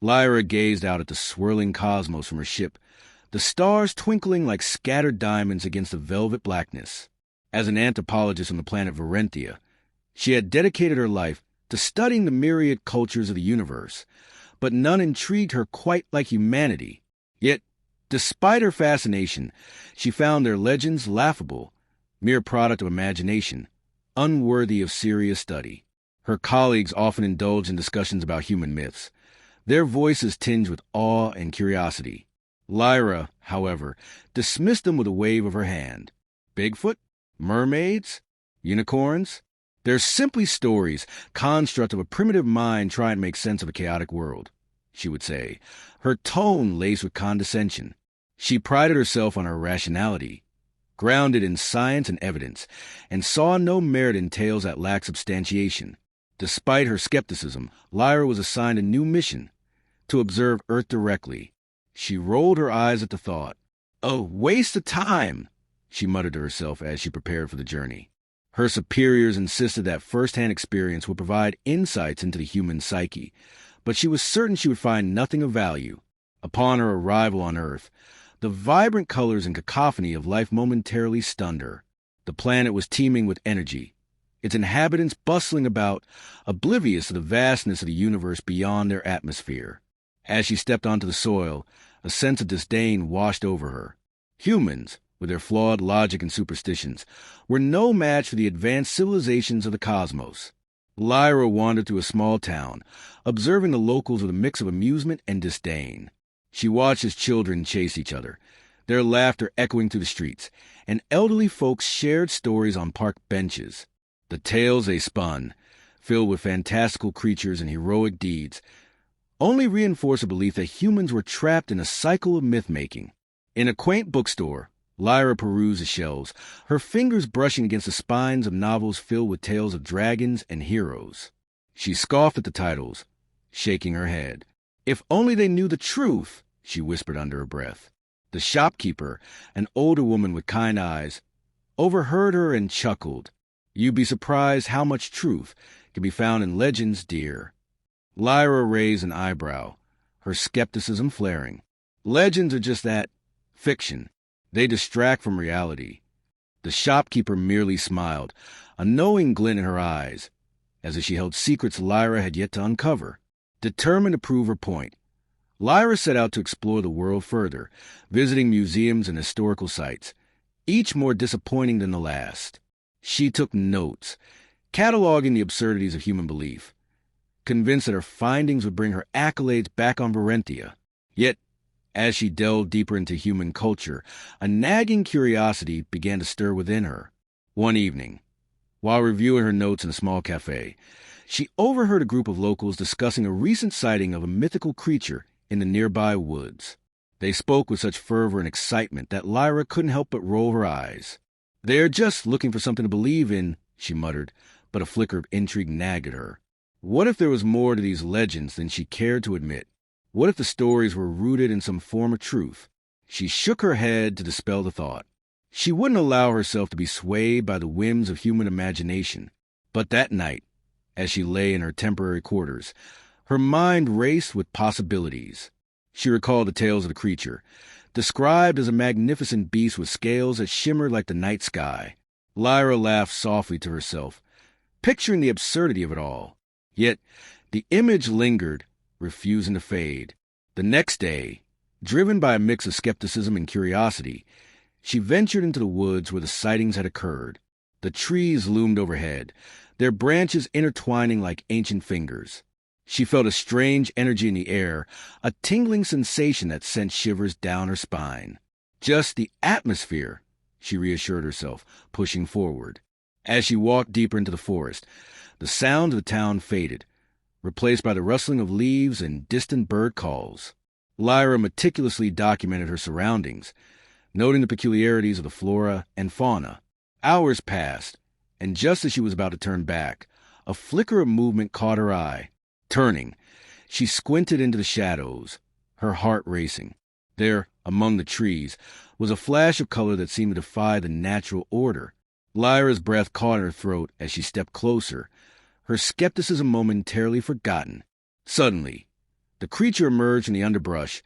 Lyra gazed out at the swirling cosmos from her ship, the stars twinkling like scattered diamonds against the velvet blackness. As an anthropologist on the planet Varentia, she had dedicated her life to studying the myriad cultures of the universe, but none intrigued her quite like humanity. Yet, despite her fascination, she found their legends laughable, mere product of imagination, unworthy of serious study. Her colleagues often indulged in discussions about human myths, their voices tinged with awe and curiosity. Lyra, however, dismissed them with a wave of her hand. Bigfoot? Mermaids? Unicorns? They're simply stories, construct of a primitive mind trying to make sense of a chaotic world, she would say, her tone laced with condescension. She prided herself on her rationality, grounded in science and evidence, and saw no merit in tales that lacked substantiation. Despite her skepticism, Lyra was assigned a new mission, to observe Earth directly. She rolled her eyes at the thought. "A waste of time," she muttered to herself as she prepared for the journey. Her superiors insisted that first-hand experience would provide insights into the human psyche, but she was certain she would find nothing of value. Upon her arrival on Earth, the vibrant colors and cacophony of life momentarily stunned her. The planet was teeming with energy, its inhabitants bustling about, oblivious to the vastness of the universe beyond their atmosphere. As she stepped onto the soil, a sense of disdain washed over her. Humans, with their flawed logic and superstitions, were no match for the advanced civilizations of the cosmos. Lyra wandered through a small town, observing the locals with a mix of amusement and disdain. She watched as children chased each other, their laughter echoing through the streets, and elderly folks shared stories on park benches. The tales they spun, filled with fantastical creatures and heroic deeds, only reinforced a belief that humans were trapped in a cycle of myth-making. In a quaint bookstore, Lyra perused the shelves, her fingers brushing against the spines of novels filled with tales of dragons and heroes. She scoffed at the titles, shaking her head. "If only they knew the truth," she whispered under her breath. The shopkeeper, an older woman with kind eyes, overheard her and chuckled. "You'd be surprised how much truth can be found in legends, dear." Lyra raised an eyebrow, her skepticism flaring. Legends are just that, fiction. They distract from reality. The shopkeeper merely smiled, a knowing glint in her eyes, as if she held secrets Lyra had yet to uncover. Determined to prove her point, Lyra set out to explore the world further, visiting museums and historical sites, each more disappointing than the last. She took notes, cataloging the absurdities of human belief, convinced that her findings would bring her accolades back on Varentia. Yet, as she delved deeper into human culture, a nagging curiosity began to stir within her. One evening, while reviewing her notes in a small cafe, she overheard a group of locals discussing a recent sighting of a mythical creature in the nearby woods. They spoke with such fervor and excitement that Lyra couldn't help but roll her eyes. "They're just looking for something to believe in," she muttered, but a flicker of intrigue nagged at her. What if there was more to these legends than she cared to admit? What if the stories were rooted in some form of truth? She shook her head to dispel the thought. She wouldn't allow herself to be swayed by the whims of human imagination. But that night, as she lay in her temporary quarters, her mind raced with possibilities. She recalled the tales of the creature, described as a magnificent beast with scales that shimmered like the night sky. Lyra laughed softly to herself, picturing the absurdity of it all. Yet the image lingered, refusing to fade. The next day, driven by a mix of skepticism and curiosity, she ventured into the woods where the sightings had occurred. The trees loomed overhead, their branches intertwining like ancient fingers. She felt a strange energy in the air, a tingling sensation that sent shivers down her spine. "Just the atmosphere," she reassured herself, pushing forward. As she walked deeper into the forest, the sound of the town faded, replaced by the rustling of leaves and distant bird calls. Lyra meticulously documented her surroundings, noting the peculiarities of the flora and fauna. Hours passed, and just as she was about to turn back, a flicker of movement caught her eye. Turning, she squinted into the shadows, her heart racing. There, among the trees, was a flash of color that seemed to defy the natural order. Lyra's breath caught in her throat as she stepped closer, her skepticism momentarily forgotten. Suddenly, The creature emerged from the underbrush,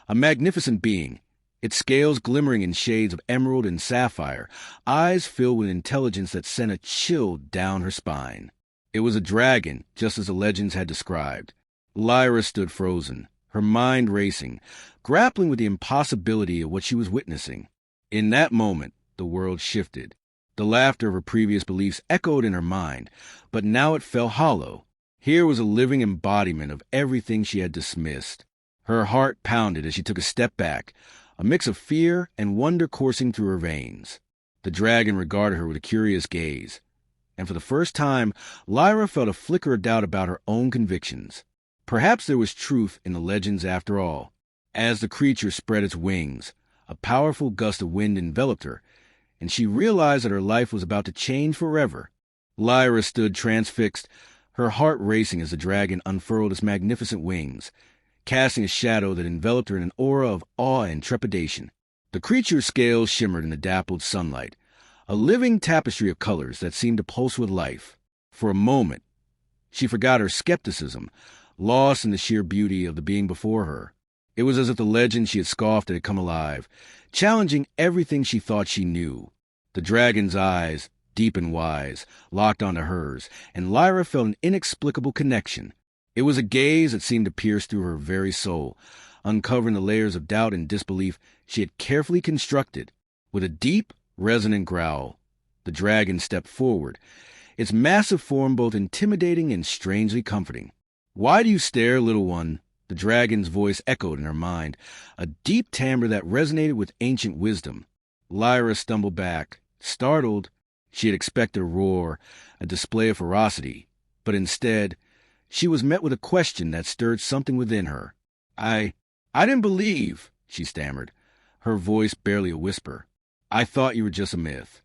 a magnificent being, its scales glimmering in shades of emerald and sapphire, eyes filled with intelligence that sent a chill down her spine. It was a dragon, just as the legends had described. Lyra stood frozen, her mind racing, grappling with the impossibility of what she was witnessing. In that moment, the world shifted. The laughter of her previous beliefs echoed in her mind, but now it fell hollow. Here was a living embodiment of everything she had dismissed. Her heart pounded as she took a step back, a mix of fear and wonder coursing through her veins. The dragon regarded her with a curious gaze, and for the first time, Lyra felt a flicker of doubt about her own convictions. Perhaps there was truth in the legends after all. As the creature spread its wings, a powerful gust of wind enveloped her, and she realized that her life was about to change forever. Lyra stood transfixed, her heart racing as the dragon unfurled its magnificent wings, casting a shadow that enveloped her in an aura of awe and trepidation. The creature's scales shimmered in the dappled sunlight, a living tapestry of colors that seemed to pulse with life. For a moment, she forgot her skepticism, lost in the sheer beauty of the being before her. It was as if the legend she had scoffed had come alive, challenging everything she thought she knew. The dragon's eyes, deep and wise, locked onto hers, and Lyra felt an inexplicable connection. It was a gaze that seemed to pierce through her very soul, uncovering the layers of doubt and disbelief she had carefully constructed. With a deep, resonant growl, the dragon stepped forward, its massive form both intimidating and strangely comforting. "Why do you stare, little one?" The dragon's voice echoed in her mind, a deep timbre that resonated with ancient wisdom. Lyra stumbled back, startled. She had expected a roar, a display of ferocity, but instead, she was met with a question that stirred something within her. I didn't believe," she stammered, her voice barely a whisper. "I thought you were just a myth."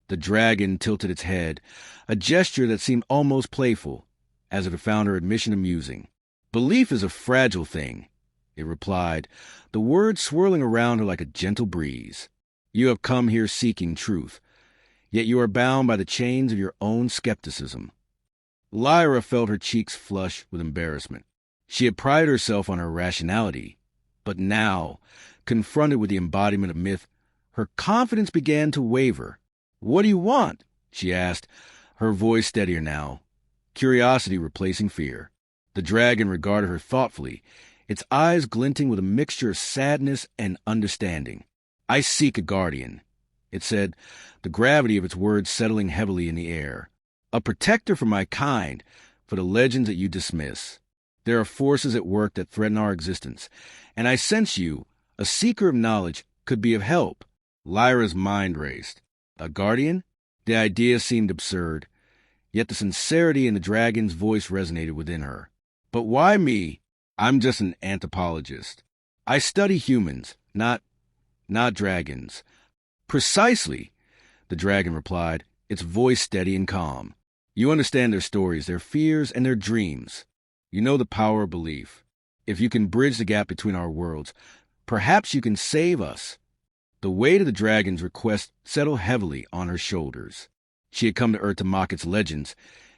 The dragon tilted its head, a gesture that seemed almost playful, as if it found her admission amusing. "Belief is a fragile thing," it replied, the words swirling around her like a gentle breeze. "You have come here seeking truth, yet you are bound by the chains of your own skepticism." Lyra felt her cheeks flush with embarrassment. She had prided herself on her rationality, but now, confronted with the embodiment of myth, her confidence began to waver. "What do you want?" she asked, her voice steadier now, curiosity replacing fear. The dragon regarded her thoughtfully, its eyes glinting with a mixture of sadness and understanding. "I seek a guardian," it said, the gravity of its words settling heavily in the air. "A protector for my kind, for the legends that you dismiss. There are forces at work that threaten our existence, and I sense you, a seeker of knowledge, could be of help." Lyra's mind raced. A guardian? The idea seemed absurd, yet the sincerity in the dragon's voice resonated within her. "But why me? I'm just an anthropologist. I study humans, not dragons." "Precisely," the dragon replied, its voice steady and calm. "You understand their stories, their fears, and their dreams. You know the power of belief. If you can bridge the gap between our worlds, perhaps you can save us." The weight of the dragon's request settled heavily on her shoulders. She had come to Earth to mock its legends,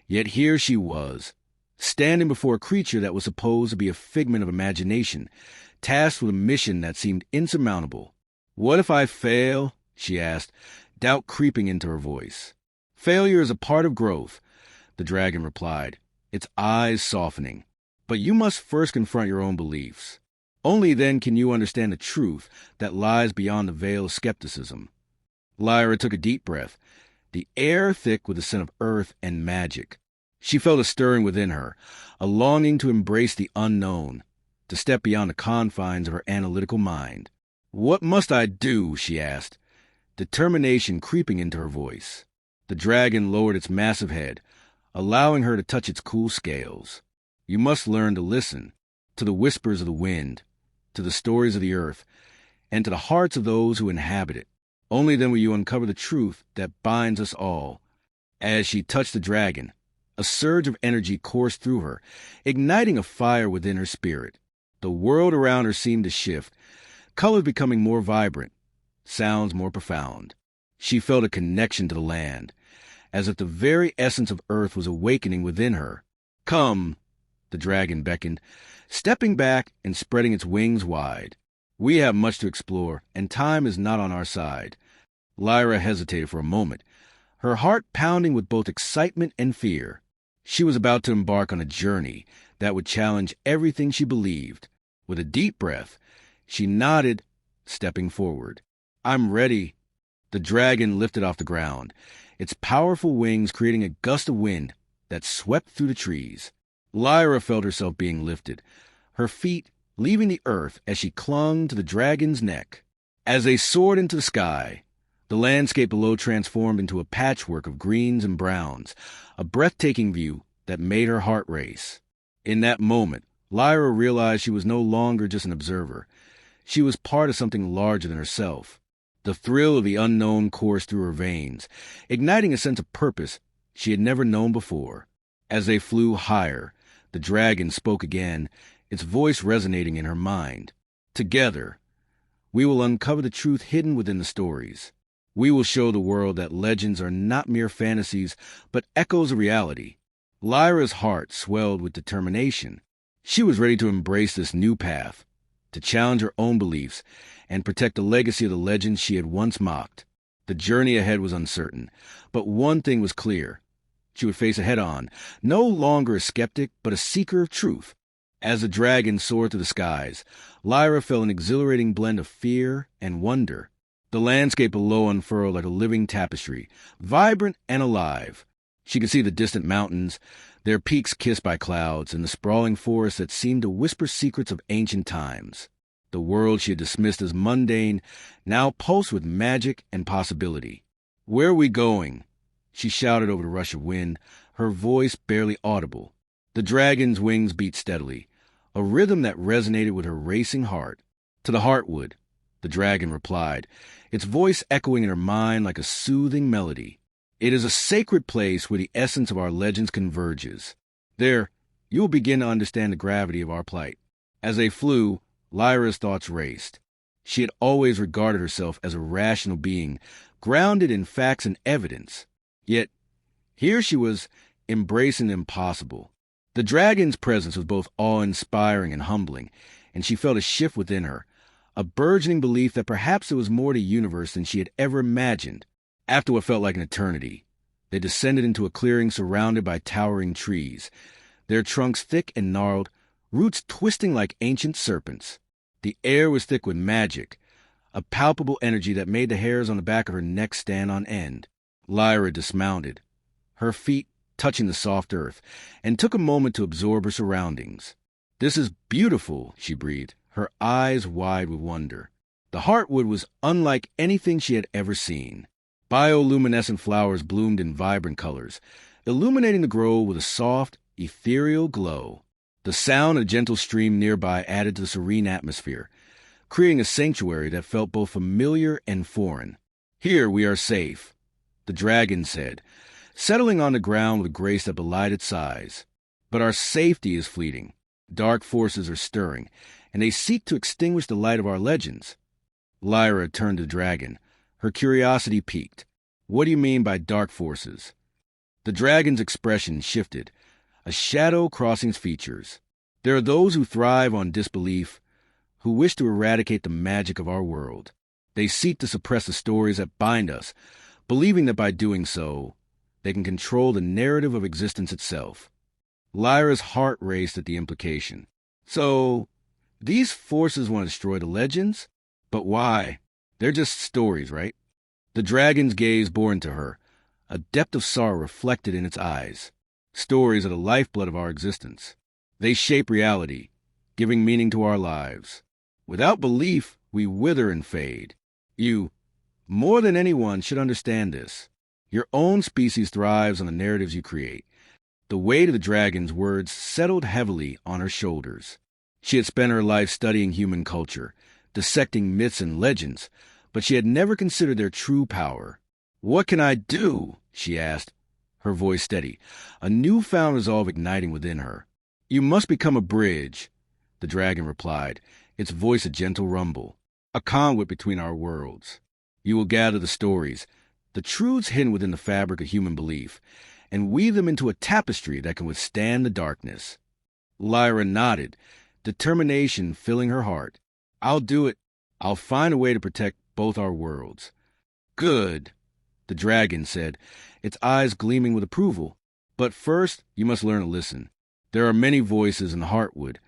yet here she was, standing before a creature that was supposed to be a figment of imagination, tasked with a mission that seemed insurmountable. "What if I fail?" she asked, doubt creeping into her voice. "Failure is a part of growth," the dragon replied, its eyes softening. "But you must first confront your own beliefs. Only then can you understand the truth that lies beyond the veil of skepticism." Lyra took a deep breath, the air thick with the scent of earth and magic. She felt a stirring within her, a longing to embrace the unknown, to step beyond the confines of her analytical mind. "What must I do?" she asked, determination creeping into her voice. The dragon lowered its massive head, allowing her to touch its cool scales. "You must learn to listen to the whispers of the wind, to the stories of the earth, and to the hearts of those who inhabit it. Only then will you uncover the truth that binds us all." As she touched the dragon, a surge of energy coursed through her, igniting a fire within her spirit. The world around her seemed to shift, colors becoming more vibrant, sounds more profound. She felt a connection to the land, as if the very essence of earth was awakening within her. "Come," the dragon beckoned, stepping back and spreading its wings wide. We have much to explore, and time is not on our side. Lyra hesitated for a moment, her heart pounding with both excitement and fear. She was about to embark on a journey that would challenge everything she believed. With a deep breath, she nodded, stepping forward. I'm ready. The dragon lifted off the ground, its powerful wings creating a gust of wind that swept through the trees. Lyra felt herself being lifted, her feet leaving the earth as she clung to the dragon's neck. As they soared into the sky, the landscape below transformed into a patchwork of greens and browns, a breathtaking view that made her heart race. In that moment, Lyra realized she was no longer just an observer. She was part of something larger than herself. The thrill of the unknown coursed through her veins, igniting a sense of purpose she had never known before. As they flew higher, the dragon spoke again, its voice resonating in her mind. Together, we will uncover the truth hidden within the stories. We will show the world that legends are not mere fantasies, but echoes of reality. Lyra's heart swelled with determination. She was ready to embrace this new path, to challenge her own beliefs, and protect the legacy of the legends she had once mocked. The journey ahead was uncertain, but one thing was clear. She would face it head-on, no longer a skeptic, but a seeker of truth. As the dragon soared through the skies, Lyra felt an exhilarating blend of fear and wonder. The landscape below unfurled like a living tapestry, vibrant and alive. She could see the distant mountains, their peaks kissed by clouds, and the sprawling forests that seemed to whisper secrets of ancient times. The world she had dismissed as mundane now pulsed with magic and possibility. "Where are we going?" she shouted over the rush of wind, her voice barely audible. The dragon's wings beat steadily, a rhythm that resonated with her racing heart. "To the Heartwood," the dragon replied, its voice echoing in her mind like a soothing melody. "It is a sacred place where the essence of our legends converges. There, you will begin to understand the gravity of our plight." As they flew, Lyra's thoughts raced. She had always regarded herself as a rational being, grounded in facts and evidence. Yet, here she was, embracing the impossible. The dragon's presence was both awe-inspiring and humbling, and she felt a shift within her, a burgeoning belief that perhaps there was more to the universe than she had ever imagined. After what felt like an eternity, they descended into a clearing surrounded by towering trees, their trunks thick and gnarled, roots twisting like ancient serpents. The air was thick with magic, a palpable energy that made the hairs on the back of her neck stand on end. Lyra dismounted, her feet touching the soft earth, and took a moment to absorb her surroundings. "This is beautiful," she breathed, her eyes wide with wonder. The Heartwood was unlike anything she had ever seen. Bioluminescent flowers bloomed in vibrant colors, illuminating the grove with a soft, ethereal glow. The sound of a gentle stream nearby added to the serene atmosphere, creating a sanctuary that felt both familiar and foreign. "Here we are safe," the dragon said, settling on the ground with a grace that belied its size. "But our safety is fleeting. Dark forces are stirring, and they seek to extinguish the light of our legends." Lyra turned to the dragon, her curiosity piqued. "What do you mean by dark forces?" The dragon's expression shifted, a shadow crossing its features. "There are those who thrive on disbelief, who wish to eradicate the magic of our world. They seek to suppress the stories that bind us, believing that by doing so, they can control the narrative of existence itself." Lyra's heart raced at the implication. "So, these forces want to destroy the legends? But why? They're just stories, right?" The dragon's gaze bore into her, a depth of sorrow reflected in its eyes. "Stories are the lifeblood of our existence. They shape reality, giving meaning to our lives. Without belief, we wither and fade. You, more than anyone, should understand this. Your own species thrives on the narratives you create." The weight of the dragon's words settled heavily on her shoulders. She had spent her life studying human culture, dissecting myths and legends, but she had never considered their true power. "What can I do?" she asked, her voice steady, a newfound resolve igniting within her. "You must become a bridge," the dragon replied, its voice a gentle rumble, "a conduit between our worlds. You will gather the stories, the truths hidden within the fabric of human belief, and weave them into a tapestry that can withstand the darkness." Lyra nodded, determination filling her heart. I'll do it. I'll find a way to protect both our worlds. Good, the dragon said, its eyes gleaming with approval. But first, you must learn to listen. There are many voices in the Heartwood,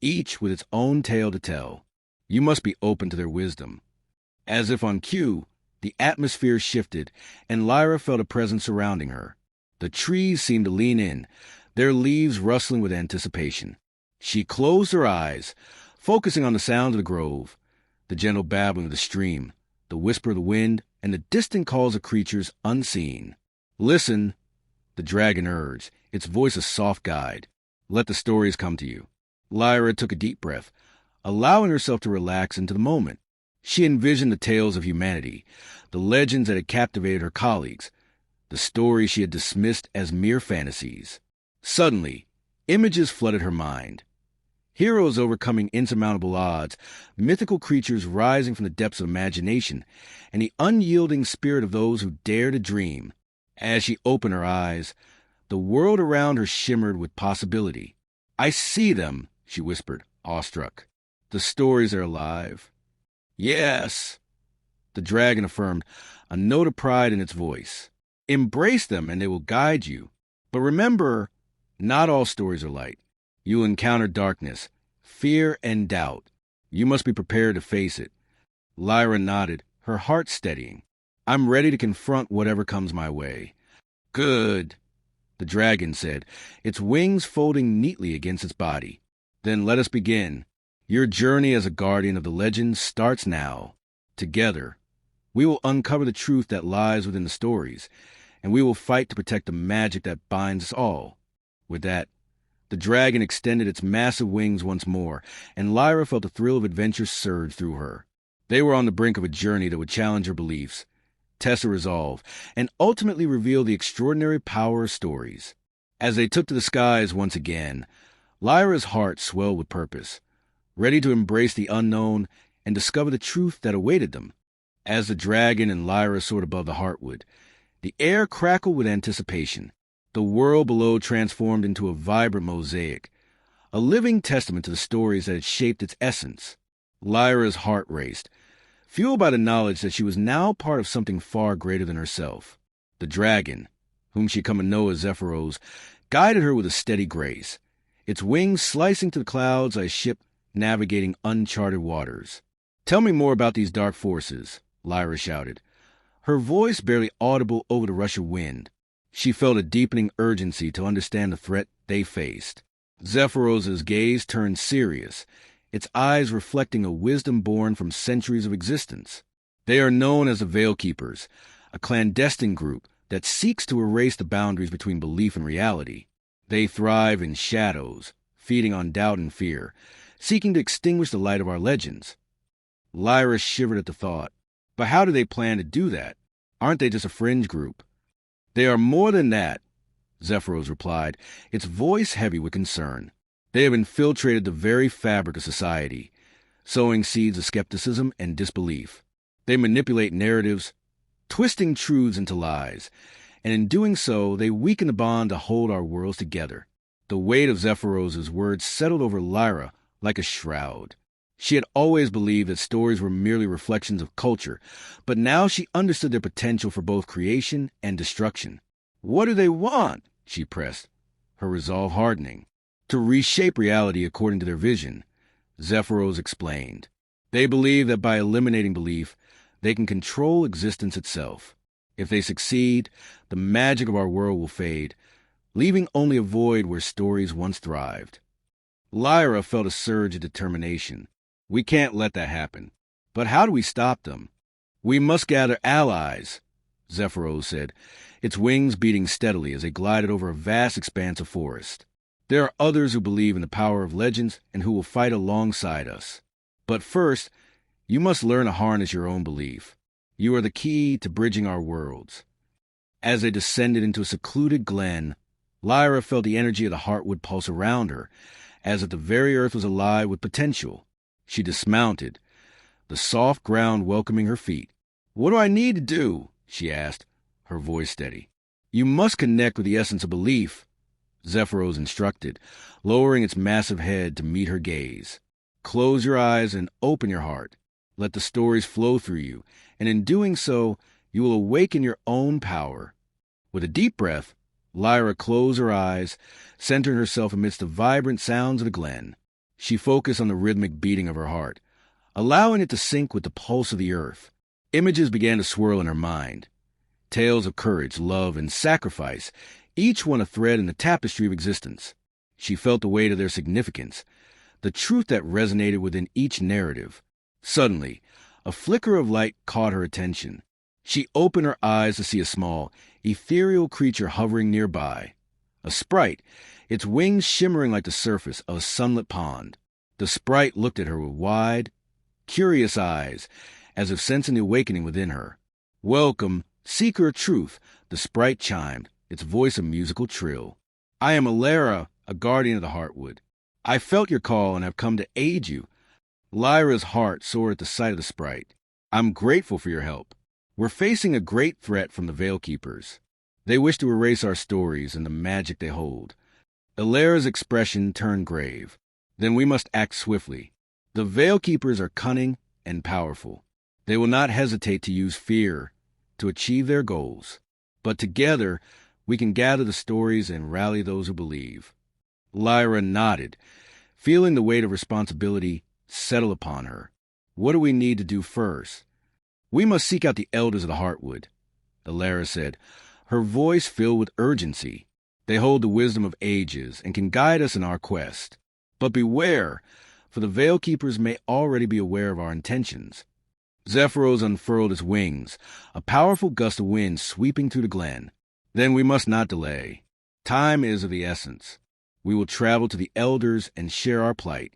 each with its own tale to tell. You must be open to their wisdom. As if on cue, the atmosphere shifted, and Lyra felt a presence surrounding her. The trees seemed to lean in, their leaves rustling with anticipation. She closed her eyes, focusing on the sound of the grove, the gentle babbling of the stream, the whisper of the wind, and the distant calls of creatures unseen. Listen, the dragon urged, its voice a soft guide. Let the stories come to you. Lyra took a deep breath, allowing herself to relax into the moment. She envisioned the tales of humanity, the legends that had captivated her colleagues, the stories she had dismissed as mere fantasies. Suddenly, images flooded her mind. Heroes overcoming insurmountable odds, mythical creatures rising from the depths of imagination, and the unyielding spirit of those who dare to dream. As she opened her eyes, the world around her shimmered with possibility. I see them, she whispered, awestruck. The stories are alive. Yes, the dragon affirmed, a note of pride in its voice. Embrace them and they will guide you. But remember, not all stories are light. You will encounter darkness, fear, and doubt. You must be prepared to face it. Lyra nodded, her heart steadying. I'm ready to confront whatever comes my way. Good, the dragon said, its wings folding neatly against its body. Then let us begin. Your journey as a guardian of the legends starts now. Together, we will uncover the truth that lies within the stories, and we will fight to protect the magic that binds us all. With that, the dragon extended its massive wings once more, and Lyra felt a thrill of adventure surge through her. They were on the brink of a journey that would challenge her beliefs, test her resolve, and ultimately reveal the extraordinary power of stories. As they took to the skies once again, Lyra's heart swelled with purpose, ready to embrace the unknown and discover the truth that awaited them. As the dragon and Lyra soared above the Heartwood, the air crackled with anticipation. The world below transformed into a vibrant mosaic, a living testament to the stories that had shaped its essence. Lyra's heart raced, fueled by the knowledge that she was now part of something far greater than herself. The dragon, whom she had come to know as Zephyros, guided her with a steady grace, its wings slicing to the clouds like a ship navigating uncharted waters. Tell me more about these dark forces, Lyra shouted, her voice barely audible over the rush of wind. She felt a deepening urgency to understand the threat they faced. Zephyros's gaze turned serious, its eyes reflecting a wisdom born from centuries of existence. They are known as the Veil Keepers, a clandestine group that seeks to erase the boundaries between belief and reality. They thrive in shadows, feeding on doubt and fear, seeking to extinguish the light of our legends. Lyra shivered at the thought. But how do they plan to do that? Aren't they just a fringe group? They are more than that, Zephyros replied, its voice heavy with concern. They have infiltrated the very fabric of society, sowing seeds of skepticism and disbelief. They manipulate narratives, twisting truths into lies, and in doing so, they weaken the bond to hold our worlds together. The weight of Zephyros's words settled over Lyra like a shroud. She had always believed that stories were merely reflections of culture, but now she understood their potential for both creation and destruction. What do they want? She pressed, her resolve hardening. To reshape reality according to their vision, Zephyros explained. They believe that by eliminating belief, they can control existence itself. If they succeed, the magic of our world will fade, leaving only a void where stories once thrived. Lyra felt a surge of determination. We can't let that happen. But how do we stop them? We must gather allies, Zephyros said, its wings beating steadily as they glided over a vast expanse of forest. There are others who believe in the power of legends and who will fight alongside us. But first, you must learn to harness your own belief. You are the key to bridging our worlds. As they descended into a secluded glen, Lyra felt the energy of the Heartwood pulse around her, as if the very earth was alive with potential. She dismounted, the soft ground welcoming her feet. What do I need to do? She asked, her voice steady. You must connect with the essence of belief, Zephyros instructed, lowering its massive head to meet her gaze. Close your eyes and open your heart. Let the stories flow through you, and in doing so, you will awaken your own power. With a deep breath, Lyra closed her eyes, centering herself amidst the vibrant sounds of the glen. She focused on the rhythmic beating of her heart, allowing it to sync with the pulse of the earth. Images began to swirl in her mind. Tales of courage, love, and sacrifice, each one a thread in the tapestry of existence. She felt the weight of their significance, the truth that resonated within each narrative. Suddenly, a flicker of light caught her attention. She opened her eyes to see a small, ethereal creature hovering nearby. A sprite, its wings shimmering like the surface of a sunlit pond. The sprite looked at her with wide, curious eyes, as if sensing the awakening within her. "Welcome, seeker of truth," the sprite chimed, its voice a musical trill. "I am Alara, a guardian of the Heartwood. I felt your call and have come to aid you." Lyra's heart soared at the sight of the sprite. "I'm grateful for your help. We're facing a great threat from the Veil Keepers. They wish to erase our stories and the magic they hold." Alara's expression turned grave. "Then we must act swiftly. The Veil Keepers are cunning and powerful. They will not hesitate to use fear to achieve their goals. But together, we can gather the stories and rally those who believe." Lyra nodded, feeling the weight of responsibility settle upon her. "What do we need to do first?" "We must seek out the elders of the Heartwood," Alara said, her voice filled with urgency. "They hold the wisdom of ages and can guide us in our quest. But beware, for the Veil Keepers may already be aware of our intentions." Zephyros unfurled its wings, a powerful gust of wind sweeping through the glen. "Then we must not delay. Time is of the essence. We will travel to the elders and share our plight."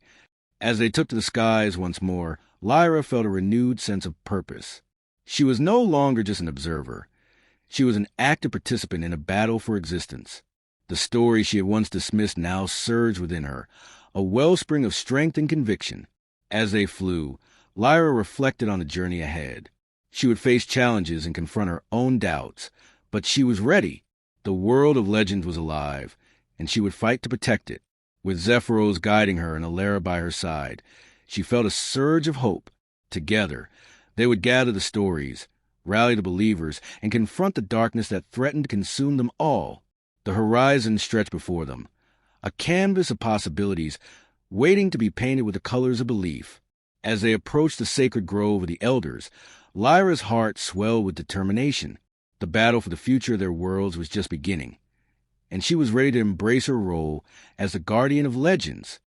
As they took to the skies once more, Lyra felt a renewed sense of purpose. She was no longer just an observer. She was an active participant in a battle for existence. The story she had once dismissed now surged within her, a wellspring of strength and conviction. As they flew, Lyra reflected on the journey ahead. She would face challenges and confront her own doubts, but she was ready. The world of legends was alive, and she would fight to protect it. With Zephyros guiding her and Alara by her side, she felt a surge of hope. Together, they would gather the stories, rally the believers, and confront the darkness that threatened to consume them all. The horizon stretched before them, a canvas of possibilities waiting to be painted with the colors of belief. As they approached the sacred grove of the elders, Lyra's heart swelled with determination. The battle for the future of their worlds was just beginning, and she was ready to embrace her role as the guardian of legends.